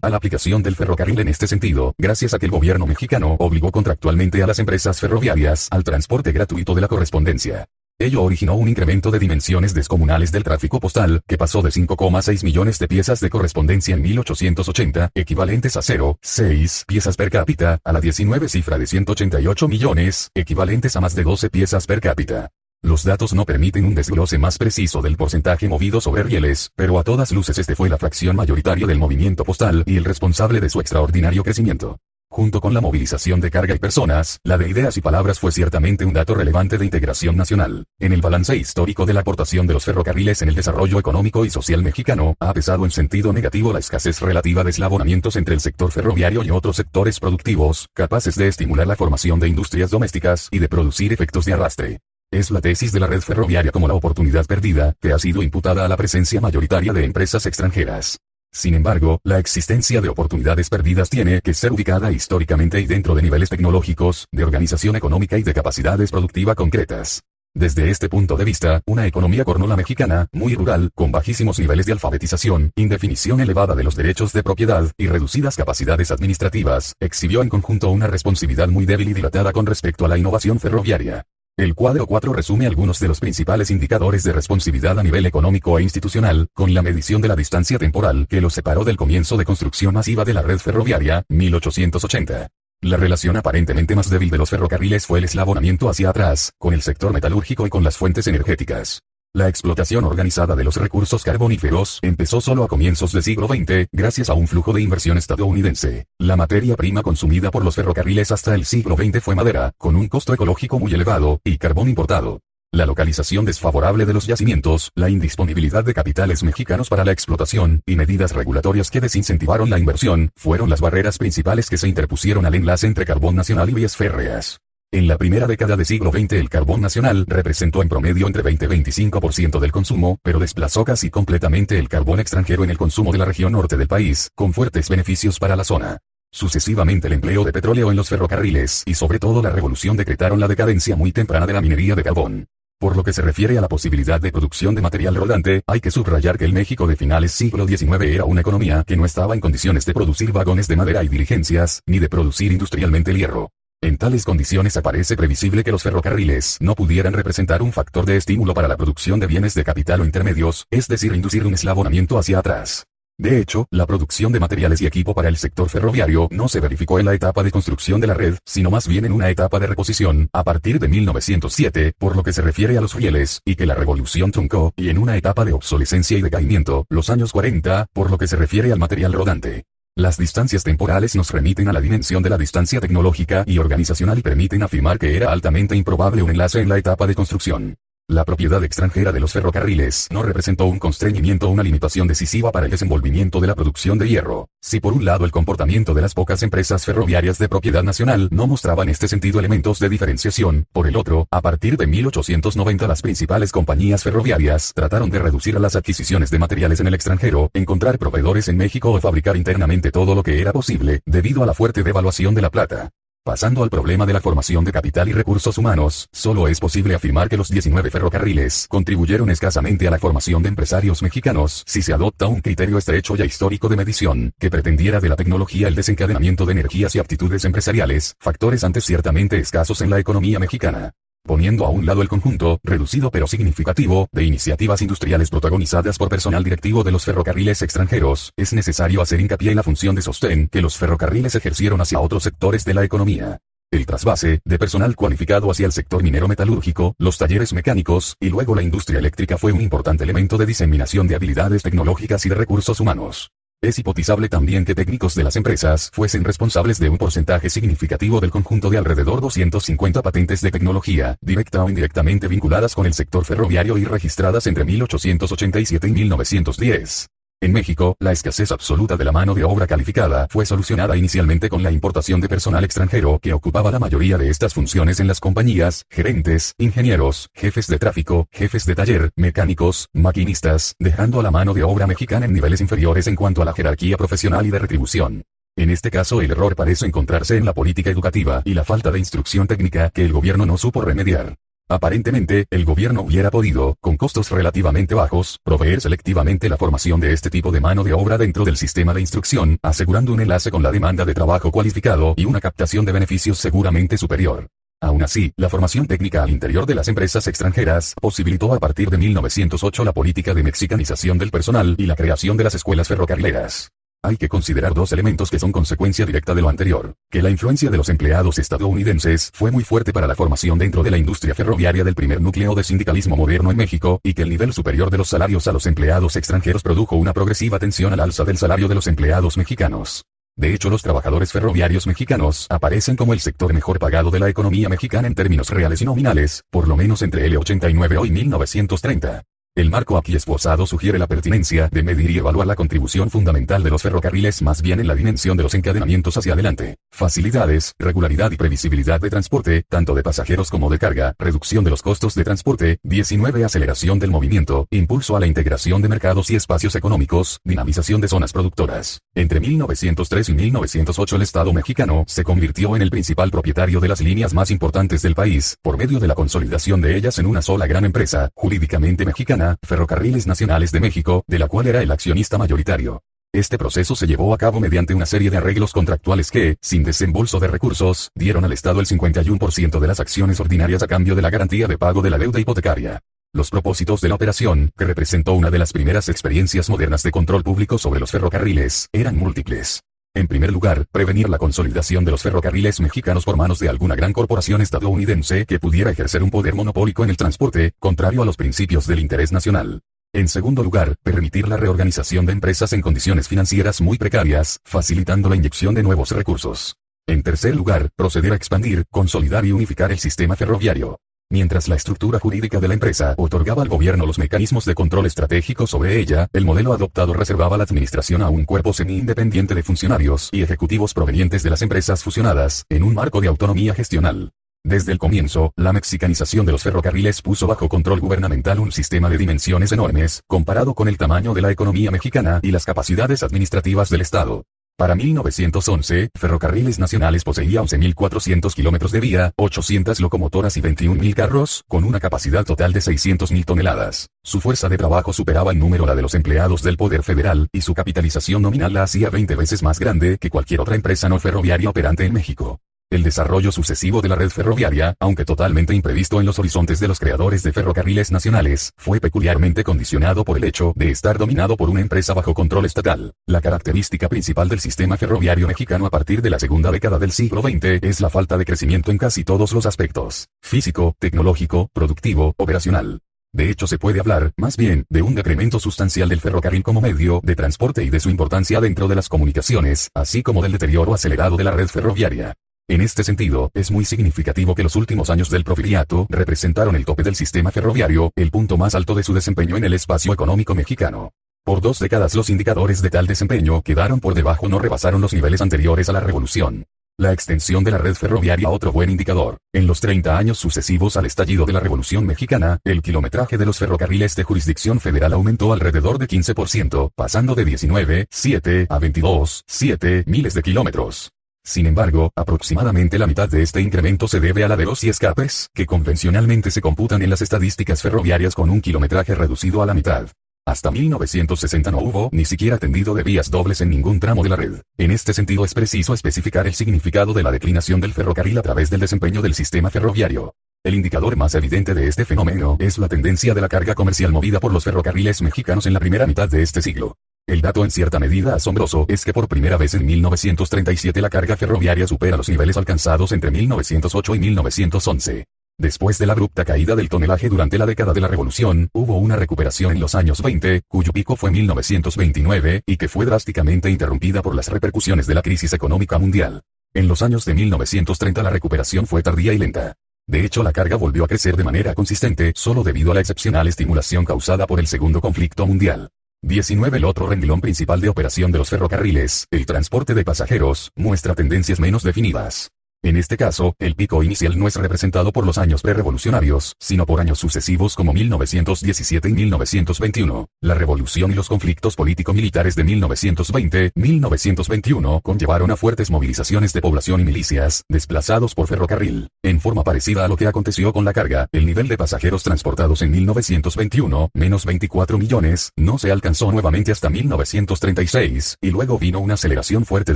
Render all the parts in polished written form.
A la aplicación del ferrocarril en este sentido, gracias a que el gobierno mexicano obligó contractualmente a las empresas ferroviarias al transporte gratuito de la correspondencia. Ello originó un incremento de dimensiones descomunales del tráfico postal, que pasó de 5,6 millones de piezas de correspondencia en 1880, equivalentes a 0,6 piezas per cápita, a la 19 cifra de 188 millones, equivalentes a más de 12 piezas per cápita. Los datos no permiten un desglose más preciso del porcentaje movido sobre rieles, pero a todas luces este fue la fracción mayoritaria del movimiento postal y el responsable de su extraordinario crecimiento. Junto con la movilización de carga y personas, la de ideas y palabras fue ciertamente un dato relevante de integración nacional. En el balance histórico de la aportación de los ferrocarriles en el desarrollo económico y social mexicano, ha pesado en sentido negativo la escasez relativa de eslabonamientos entre el sector ferroviario y otros sectores productivos, capaces de estimular la formación de industrias domésticas y de producir efectos de arrastre. Es la tesis de la red ferroviaria como la oportunidad perdida, que ha sido imputada a la presencia mayoritaria de empresas extranjeras. Sin embargo, la existencia de oportunidades perdidas tiene que ser ubicada históricamente y dentro de niveles tecnológicos, de organización económica y de capacidades productivas concretas. Desde este punto de vista, una economía cornola mexicana, muy rural, con bajísimos niveles de alfabetización, indefinición elevada de los derechos de propiedad, y reducidas capacidades administrativas, exhibió en conjunto una responsividad muy débil y dilatada con respecto a la innovación ferroviaria. El cuadro 4 resume algunos de los principales indicadores de responsividad a nivel económico e institucional, con la medición de la distancia temporal que los separó del comienzo de construcción masiva de la red ferroviaria, 1880. La relación aparentemente más débil de los ferrocarriles fue el eslabonamiento hacia atrás, con el sector metalúrgico y con las fuentes energéticas. La explotación organizada de los recursos carboníferos empezó solo a comienzos del siglo XX, gracias a un flujo de inversión estadounidense. La materia prima consumida por los ferrocarriles hasta el siglo XX fue madera, con un costo ecológico muy elevado, y carbón importado. La localización desfavorable de los yacimientos, la indisponibilidad de capitales mexicanos para la explotación, y medidas regulatorias que desincentivaron la inversión, fueron las barreras principales que se interpusieron al enlace entre carbón nacional y vías férreas. En la primera década del siglo XX el carbón nacional representó en promedio entre 20 y 25% del consumo, pero desplazó casi completamente el carbón extranjero en el consumo de la región norte del país, con fuertes beneficios para la zona. Sucesivamente el empleo de petróleo en los ferrocarriles y sobre todo la revolución decretaron la decadencia muy temprana de la minería de carbón. Por lo que se refiere a la posibilidad de producción de material rodante, hay que subrayar que el México de finales siglo XIX era una economía que no estaba en condiciones de producir vagones de madera y diligencias, ni de producir industrialmente el hierro. En tales condiciones aparece previsible que los ferrocarriles no pudieran representar un factor de estímulo para la producción de bienes de capital o intermedios, es decir, inducir un eslabonamiento hacia atrás. De hecho, la producción de materiales y equipo para el sector ferroviario no se verificó en la etapa de construcción de la red, sino más bien en una etapa de reposición, a partir de 1907, por lo que se refiere a los rieles, y que la revolución truncó, y en una etapa de obsolescencia y decaimiento, los años 40, por lo que se refiere al material rodante. Las distancias temporales nos remiten a la dimensión de la distancia tecnológica y organizacional y permiten afirmar que era altamente improbable un enlace en la etapa de construcción. La propiedad extranjera de los ferrocarriles no representó un constreñimiento o una limitación decisiva para el desenvolvimiento de la producción de hierro. Si por un lado el comportamiento de las pocas empresas ferroviarias de propiedad nacional no mostraba en este sentido elementos de diferenciación, por el otro, a partir de 1890 las principales compañías ferroviarias trataron de reducir las adquisiciones de materiales en el extranjero, encontrar proveedores en México o fabricar internamente todo lo que era posible, debido a la fuerte devaluación de la plata. Pasando al problema de la formación de capital y recursos humanos, solo es posible afirmar que los 19 ferrocarriles contribuyeron escasamente a la formación de empresarios mexicanos si se adopta un criterio estrecho ya histórico de medición, que pretendiera de la tecnología el desencadenamiento de energías y aptitudes empresariales, factores antes ciertamente escasos en la economía mexicana. Poniendo a un lado el conjunto, reducido pero significativo, de iniciativas industriales protagonizadas por personal directivo de los ferrocarriles extranjeros, es necesario hacer hincapié en la función de sostén que los ferrocarriles ejercieron hacia otros sectores de la economía. El trasvase de personal cualificado hacia el sector minero metalúrgico, los talleres mecánicos, y luego la industria eléctrica fue un importante elemento de diseminación de habilidades tecnológicas y de recursos humanos. Es hipotizable también que técnicos de las empresas fuesen responsables de un porcentaje significativo del conjunto de alrededor 250 patentes de tecnología, directa o indirectamente vinculadas con el sector ferroviario y registradas entre 1887 y 1910. En México, la escasez absoluta de la mano de obra calificada fue solucionada inicialmente con la importación de personal extranjero que ocupaba la mayoría de estas funciones en las compañías, gerentes, ingenieros, jefes de tráfico, jefes de taller, mecánicos, maquinistas, dejando a la mano de obra mexicana en niveles inferiores en cuanto a la jerarquía profesional y de retribución. En este caso el error parece encontrarse en la política educativa y la falta de instrucción técnica que el gobierno no supo remediar. Aparentemente, el gobierno hubiera podido, con costos relativamente bajos, proveer selectivamente la formación de este tipo de mano de obra dentro del sistema de instrucción, asegurando un enlace con la demanda de trabajo cualificado y una captación de beneficios seguramente superior. Aún así, la formación técnica al interior de las empresas extranjeras posibilitó a partir de 1908 la política de mexicanización del personal y la creación de las escuelas ferrocarrileras. Hay que considerar dos elementos que son consecuencia directa de lo anterior, que la influencia de los empleados estadounidenses fue muy fuerte para la formación dentro de la industria ferroviaria del primer núcleo de sindicalismo moderno en México, y que el nivel superior de los salarios a los empleados extranjeros produjo una progresiva tensión al alza del salario de los empleados mexicanos. De hecho, los trabajadores ferroviarios mexicanos aparecen como el sector mejor pagado de la economía mexicana en términos reales y nominales, por lo menos entre el 89 y 1930. El marco aquí esbozado sugiere la pertinencia de medir y evaluar la contribución fundamental de los ferrocarriles más bien en la dimensión de los encadenamientos hacia adelante, facilidades, regularidad y previsibilidad de transporte, tanto de pasajeros como de carga, reducción de los costos de transporte, 19 aceleración del movimiento, impulso a la integración de mercados y espacios económicos, dinamización de zonas productoras. Entre 1903 y 1908 el Estado mexicano se convirtió en el principal propietario de las líneas más importantes del país, por medio de la consolidación de ellas en una sola gran empresa, jurídicamente mexicana, Ferrocarriles Nacionales de México, de la cual era el accionista mayoritario. Este proceso se llevó a cabo mediante una serie de arreglos contractuales que, sin desembolso de recursos, dieron al Estado el 51% de las acciones ordinarias a cambio de la garantía de pago de la deuda hipotecaria. Los propósitos de la operación, que representó una de las primeras experiencias modernas de control público sobre los ferrocarriles, eran múltiples. En primer lugar, prevenir la consolidación de los ferrocarriles mexicanos por manos de alguna gran corporación estadounidense que pudiera ejercer un poder monopólico en el transporte, contrario a los principios del interés nacional. En segundo lugar, permitir la reorganización de empresas en condiciones financieras muy precarias, facilitando la inyección de nuevos recursos. En tercer lugar, proceder a expandir, consolidar y unificar el sistema ferroviario. Mientras la estructura jurídica de la empresa otorgaba al gobierno los mecanismos de control estratégico sobre ella, el modelo adoptado reservaba la administración a un cuerpo semi-independiente de funcionarios y ejecutivos provenientes de las empresas fusionadas, en un marco de autonomía gestional. Desde el comienzo, la mexicanización de los ferrocarriles puso bajo control gubernamental un sistema de dimensiones enormes, comparado con el tamaño de la economía mexicana y las capacidades administrativas del Estado. Para 1911, Ferrocarriles Nacionales poseía 11.400 kilómetros de vía, 800 locomotoras y 21.000 carros, con una capacidad total de 600.000 toneladas. Su fuerza de trabajo superaba en número la de los empleados del Poder Federal, y su capitalización nominal la hacía 20 veces más grande que cualquier otra empresa no ferroviaria operante en México. El desarrollo sucesivo de la red ferroviaria, aunque totalmente imprevisto en los horizontes de los creadores de ferrocarriles nacionales, fue peculiarmente condicionado por el hecho de estar dominado por una empresa bajo control estatal. La característica principal del sistema ferroviario mexicano a partir de la segunda década del siglo XX es la falta de crecimiento en casi todos los aspectos: físico, tecnológico, productivo, operacional. De hecho, se puede hablar, más bien, de un decremento sustancial del ferrocarril como medio de transporte y de su importancia dentro de las comunicaciones, así como del deterioro acelerado de la red ferroviaria. En este sentido, es muy significativo que los últimos años del Porfiriato representaron el tope del sistema ferroviario, el punto más alto de su desempeño en el espacio económico mexicano. Por 2 décadas los indicadores de tal desempeño quedaron por debajo, no rebasaron los niveles anteriores a la revolución. La extensión de la red ferroviaria, otro buen indicador. En los 30 años sucesivos al estallido de la Revolución Mexicana, el kilometraje de los ferrocarriles de jurisdicción federal aumentó alrededor de 15%, pasando de 19,7 a 22,7 miles de kilómetros. Sin embargo, aproximadamente la mitad de este incremento se debe a laderos y escapes, que convencionalmente se computan en las estadísticas ferroviarias con un kilometraje reducido a la mitad. Hasta 1960 no hubo ni siquiera tendido de vías dobles en ningún tramo de la red. En este sentido es preciso especificar el significado de la declinación del ferrocarril a través del desempeño del sistema ferroviario. El indicador más evidente de este fenómeno es la tendencia de la carga comercial movida por los ferrocarriles mexicanos en la primera mitad de este siglo. El dato en cierta medida asombroso es que por primera vez en 1937 la carga ferroviaria supera los niveles alcanzados entre 1908 y 1911. Después de la abrupta caída del tonelaje durante la década de la Revolución, hubo una recuperación en los años 20, cuyo pico fue 1929, y que fue drásticamente interrumpida por las repercusiones de la crisis económica mundial. En los años de 1930 la recuperación fue tardía y lenta. De hecho, la carga volvió a crecer de manera consistente solo debido a la excepcional estimulación causada por el Segundo Conflicto Mundial. 19. El otro renglón principal de operación de los ferrocarriles, el transporte de pasajeros, muestra tendencias menos definidas. En este caso, el pico inicial no es representado por los años prerevolucionarios, sino por años sucesivos como 1917 y 1921. La revolución y los conflictos político-militares de 1920-1921 conllevaron a fuertes movilizaciones de población y milicias, desplazados por ferrocarril. En forma parecida a lo que aconteció con la carga, el nivel de pasajeros transportados en 1921, menos 24 millones, no se alcanzó nuevamente hasta 1936, y luego vino una aceleración fuerte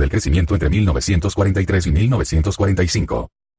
del crecimiento entre 1943 y 1945.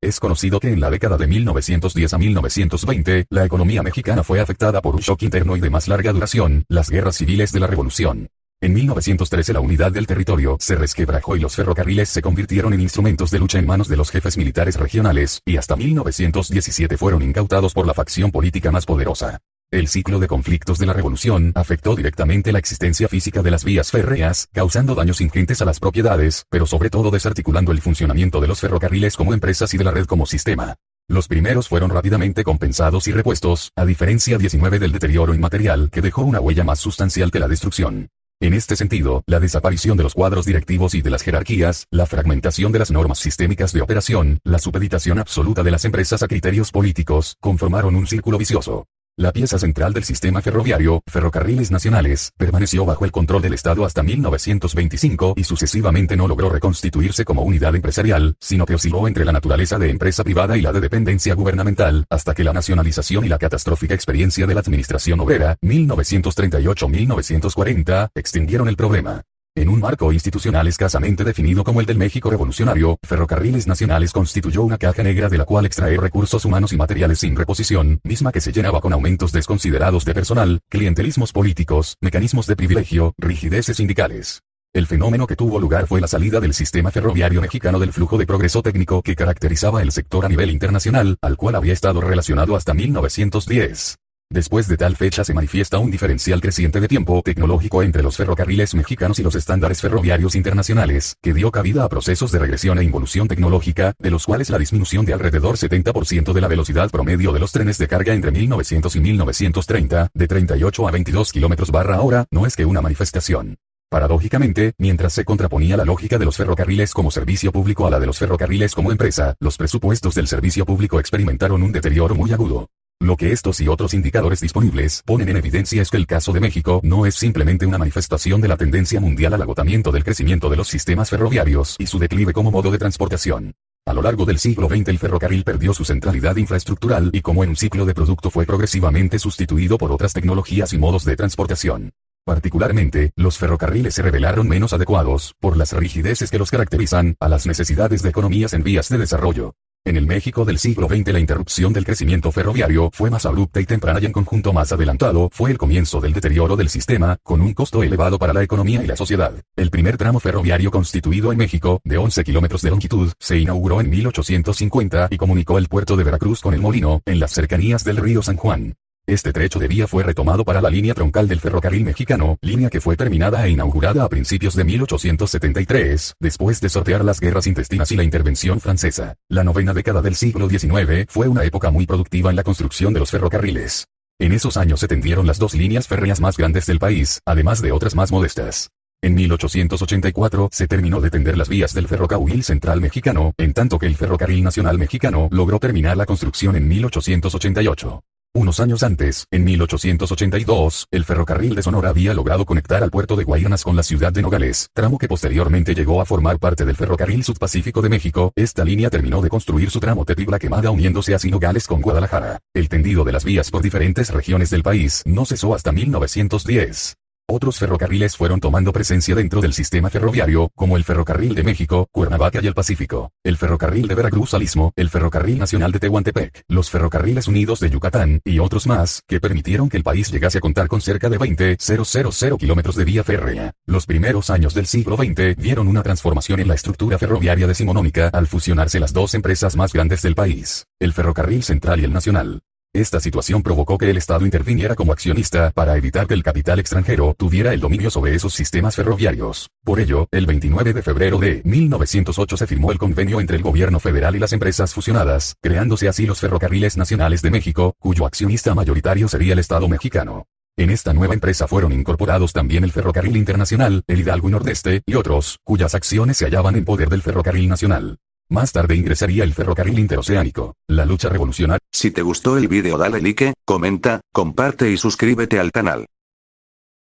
Es conocido que en la década de 1910 a 1920, la economía mexicana fue afectada por un shock interno y de más larga duración, las guerras civiles de la Revolución. En 1913 la unidad del territorio se resquebrajó y los ferrocarriles se convirtieron en instrumentos de lucha en manos de los jefes militares regionales, y hasta 1917 fueron incautados por la facción política más poderosa. El ciclo de conflictos de la revolución afectó directamente la existencia física de las vías férreas, causando daños ingentes a las propiedades, pero sobre todo desarticulando el funcionamiento de los ferrocarriles como empresas y de la red como sistema. Los primeros fueron rápidamente compensados y repuestos, a diferencia 19 del deterioro inmaterial que dejó una huella más sustancial que la destrucción. En este sentido, la desaparición de los cuadros directivos y de las jerarquías, la fragmentación de las normas sistémicas de operación, la supeditación absoluta de las empresas a criterios políticos, conformaron un círculo vicioso. La pieza central del sistema ferroviario, Ferrocarriles Nacionales, permaneció bajo el control del Estado hasta 1925 y sucesivamente no logró reconstituirse como unidad empresarial, sino que osciló entre la naturaleza de empresa privada y la de dependencia gubernamental, hasta que la nacionalización y la catastrófica experiencia de la administración obrera, 1938-1940, extinguieron el problema. En un marco institucional escasamente definido como el del México revolucionario, Ferrocarriles Nacionales constituyó una caja negra de la cual extraer recursos humanos y materiales sin reposición, misma que se llenaba con aumentos desconsiderados de personal, clientelismos políticos, mecanismos de privilegio, rigideces sindicales. El fenómeno que tuvo lugar fue la salida del sistema ferroviario mexicano del flujo de progreso técnico que caracterizaba el sector a nivel internacional, al cual había estado relacionado hasta 1910. Después de tal fecha se manifiesta un diferencial creciente de tiempo tecnológico entre los ferrocarriles mexicanos y los estándares ferroviarios internacionales, que dio cabida a procesos de regresión e involución tecnológica, de los cuales la disminución de alrededor 70% de la velocidad promedio de los trenes de carga entre 1900 y 1930, de 38 a 22 km/h, no es que una manifestación. Paradójicamente, mientras se contraponía la lógica de los ferrocarriles como servicio público a la de los ferrocarriles como empresa, los presupuestos del servicio público experimentaron un deterioro muy agudo. Lo que estos y otros indicadores disponibles ponen en evidencia es que el caso de México no es simplemente una manifestación de la tendencia mundial al agotamiento del crecimiento de los sistemas ferroviarios y su declive como modo de transportación. A lo largo del siglo XX el ferrocarril perdió su centralidad infraestructural y como en un ciclo de producto fue progresivamente sustituido por otras tecnologías y modos de transportación. Particularmente, los ferrocarriles se revelaron menos adecuados, por las rigideces que los caracterizan, a las necesidades de economías en vías de desarrollo. En el México del siglo XX la interrupción del crecimiento ferroviario fue más abrupta y temprana y en conjunto más adelantado fue el comienzo del deterioro del sistema, con un costo elevado para la economía y la sociedad. El primer tramo ferroviario constituido en México, de 11 kilómetros de longitud, se inauguró en 1850 y comunicó el puerto de Veracruz con El Molino, en las cercanías del río San Juan. Este trecho de vía fue retomado para la línea troncal del ferrocarril mexicano, línea que fue terminada e inaugurada a principios de 1873, después de sortear las guerras intestinas y la intervención francesa. La novena década del siglo XIX fue una época muy productiva en la construcción de los ferrocarriles. En esos años se tendieron las dos líneas férreas más grandes del país, además de otras más modestas. En 1884 se terminó de tender las vías del ferrocarril central mexicano, en tanto que el ferrocarril nacional mexicano logró terminar la construcción en 1888. Unos años antes, en 1882, el ferrocarril de Sonora había logrado conectar al puerto de Guaymas con la ciudad de Nogales, tramo que posteriormente llegó a formar parte del ferrocarril Sudpacífico de México. Esta línea terminó de construir su tramo Tepic-La Quemada uniéndose así Nogales con Guadalajara. El tendido de las vías por diferentes regiones del país no cesó hasta 1910. Otros ferrocarriles fueron tomando presencia dentro del sistema ferroviario, como el Ferrocarril de México, Cuernavaca y el Pacífico, el Ferrocarril de Veracruz al Istmo, el Ferrocarril Nacional de Tehuantepec, los Ferrocarriles Unidos de Yucatán, y otros más, que permitieron que el país llegase a contar con cerca de 20,000 kilómetros de vía férrea. Los primeros años del siglo XX vieron una transformación en la estructura ferroviaria decimonónica al fusionarse las dos empresas más grandes del país, el Ferrocarril Central y el Nacional. Esta situación provocó que el Estado interviniera como accionista para evitar que el capital extranjero tuviera el dominio sobre esos sistemas ferroviarios. Por ello, el 29 de febrero de 1908 se firmó el convenio entre el gobierno federal y las empresas fusionadas, creándose así los Ferrocarriles Nacionales de México, cuyo accionista mayoritario sería el Estado mexicano. En esta nueva empresa fueron incorporados también el Ferrocarril Internacional, el Hidalgo y Nordeste, y otros, cuyas acciones se hallaban en poder del Ferrocarril Nacional. Más tarde ingresaría el ferrocarril interoceánico. La lucha revolucionaria. Si te gustó el vídeo dale like, comenta, comparte y suscríbete al canal.